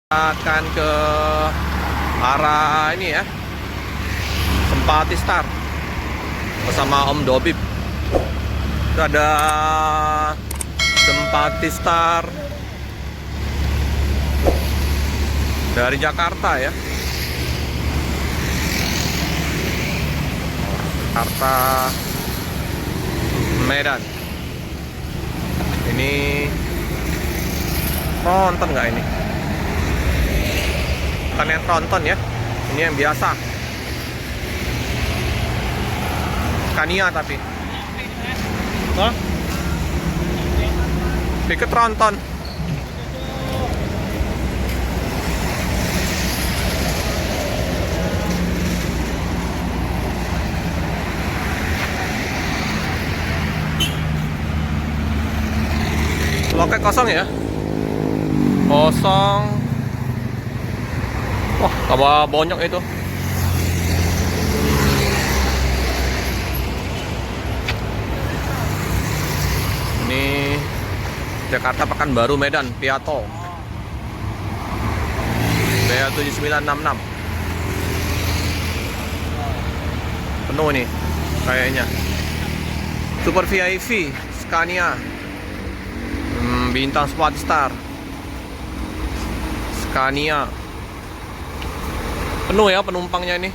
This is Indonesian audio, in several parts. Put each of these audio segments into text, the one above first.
Akan ke arah ini ya, Sempati Star bersama Om Dobib. Itu ada Sempati Star dari Jakarta ya, Jakarta Medan. Ini nonton nggak ini? Bukan yang tronton ya, ini yang biasa Scania tapi hah? Dikit tronton. Loket kosong ya, kosong. Wah, tambah banyak itu. Ini Jakarta Pekanbaru Medan Piato BA7966. Penuh nih kayaknya. Super VIP Scania, Bintang Squad Star Scania. Penuh ya penumpangnya ini.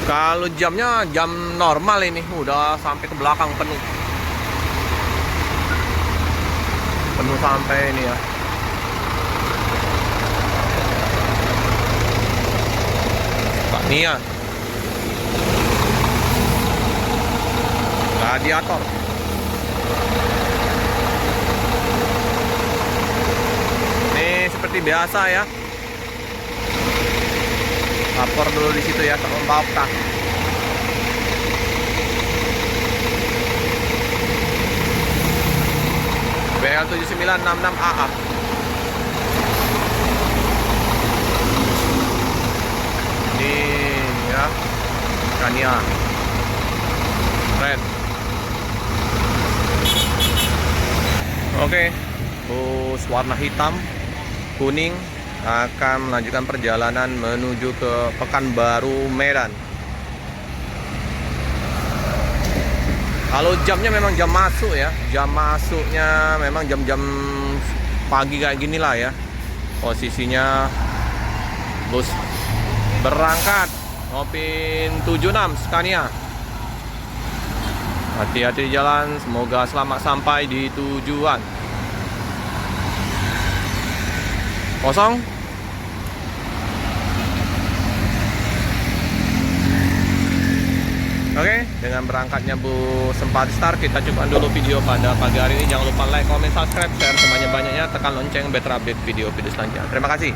Kalau jamnya jam normal ini udah sampai ke belakang penuh. Penuh sampai ini ya. Scania Gladiator. Ini seperti biasa ya. Lapor dulu di situ ya, sama Mbak Okta. BL7966AA. Ini ya, Scania red. Oke, bus warna hitam, kuning akan melanjutkan perjalanan menuju ke Pekanbaru Medan. Kalau jamnya memang jam masuk ya, jam masuknya memang jam-jam pagi kayak gini lah ya. Posisinya bus berangkat Opin 76 Scania. Hati-hati di jalan, semoga selamat sampai di tujuan. Kosong. Oke, dengan berangkatnya bus Sempati Star, kita coba dulu video pada pagi hari ini. Jangan lupa like, comment, subscribe, share sebanyak-banyaknya, tekan lonceng biar terupdate video-video selanjutnya. Terima kasih.